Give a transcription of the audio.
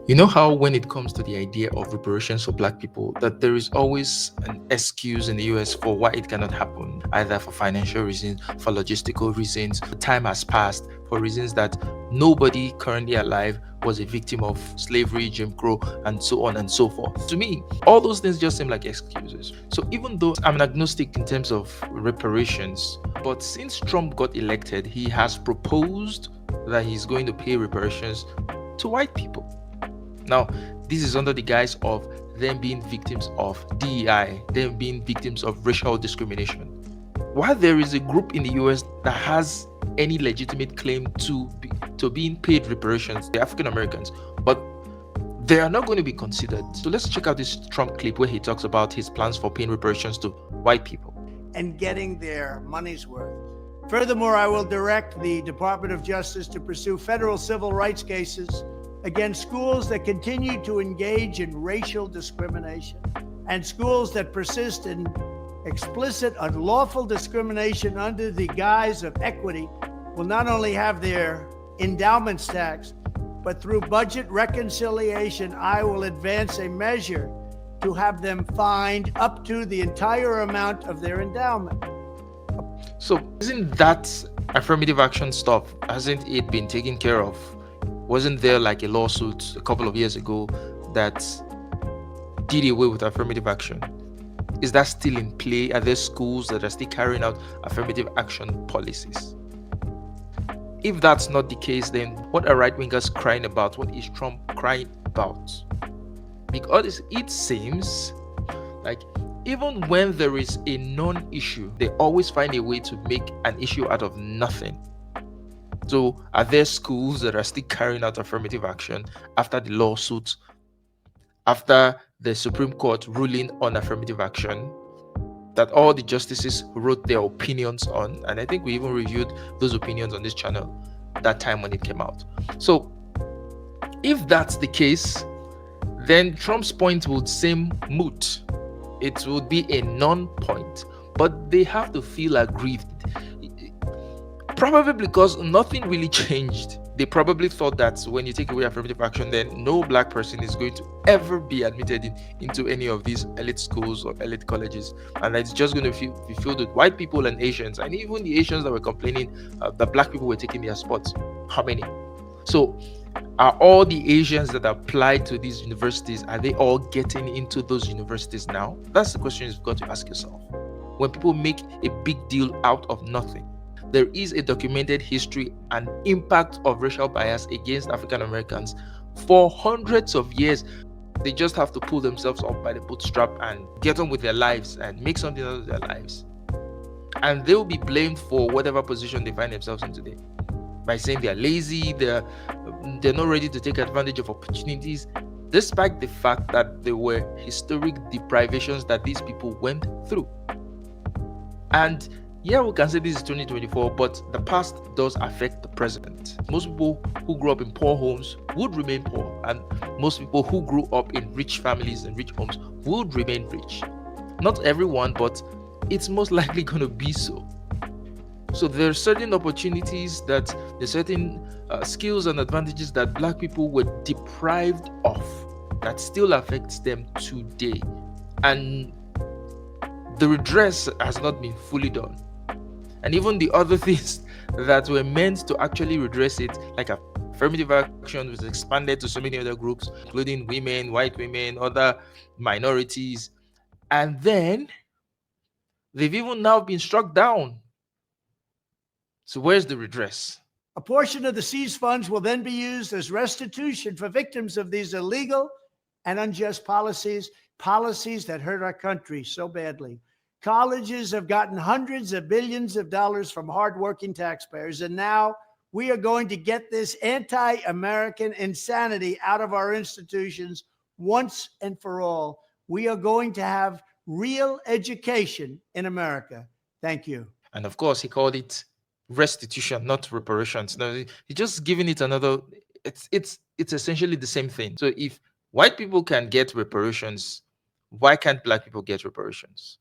You know how when it comes to the idea of reparations for black people, that there is always an excuse in the US for why it cannot happen, either for financial reasons, for logistical reasons. Time has passed for reasons that nobody currently alive was a victim of slavery, Jim Crow, and so on and so forth. To me, all those things just seem like excuses. So even though I'm an agnostic in terms of reparations, but since Trump got elected, he has proposed that he's going to pay reparations to white people. Now, this is under the guise of them being victims of DEI, them being victims of racial discrimination. While there is a group in the US that has any legitimate claim to being paid reparations, the African Americans, but they are not going to be considered. So let's check out this Trump clip where he talks about his plans for paying reparations to white people and getting their money's worth. Furthermore, I will direct the Department of Justice to pursue federal civil rights cases against schools that continue to engage in racial discrimination and schools that persist in explicit unlawful discrimination under the guise of equity will not only have their endowments taxed, but through budget reconciliation, I will advance a measure to have them fined up to the entire amount of their endowment. So isn't that affirmative action stuff, hasn't it been taken care of? Wasn't there like a lawsuit a couple of years ago that did away with affirmative action? Is that still in play? Are there schools that are still carrying out affirmative action policies? If that's not the case, then what are right wingers crying about? What is Trump crying about? Because it seems like even when there is a non-issue, they always find a way to make an issue out of nothing. So are there schools that are still carrying out affirmative action after the lawsuit, after the Supreme Court ruling on affirmative action, that all the justices wrote their opinions on? And I think we even reviewed those opinions on this channel that time when it came out. So if that's the case, then Trump's point would seem moot. It would be a non-point. But they have to feel aggrieved. Probably because nothing really changed. They probably thought that when you take away affirmative action, then no black person is going to ever be admitted into any of these elite schools or elite colleges, and it's just going to be filled with white people and Asians, and even the Asians that were complaining that black people were taking their spots. How many? So are all the Asians that applied to these universities, are they all getting into those universities now? That's the question you've got to ask yourself. When people make a big deal out of nothing, there is a documented history and impact of racial bias against African Americans for hundreds of years. They just have to pull themselves up by the bootstrap and get on with their lives and make something out of their lives. And they will be blamed for whatever position they find themselves in today by saying they're lazy, they're not ready to take advantage of opportunities, despite the fact that there were historic deprivations that these people went through. And yeah, we can say this is 2024, but the past does affect the present. Most people who grew up in poor homes would remain poor, and most people who grew up in rich families and rich homes would remain rich. Not everyone, but it's most likely going to be so. So there are certain opportunities, there's certain skills and advantages that black people were deprived of that still affects them today. And the redress has not been fully done. And even the other things that were meant to actually redress it, like affirmative action, was expanded to so many other groups, including women, white women, other minorities. And then they've even now been struck down. So where's the redress? A portion of the seized funds will then be used as restitution for victims of these illegal and unjust policies that hurt our country so badly. Colleges have gotten hundreds of billions of dollars from hardworking taxpayers, and now we are going to get this anti-American insanity out of our institutions once and for all. We are going to have real education in America. Thank you. And of course, he called it restitution, not reparations. No, he's just giving it another. It's essentially the same thing. So if white people can get reparations, why can't black people get reparations?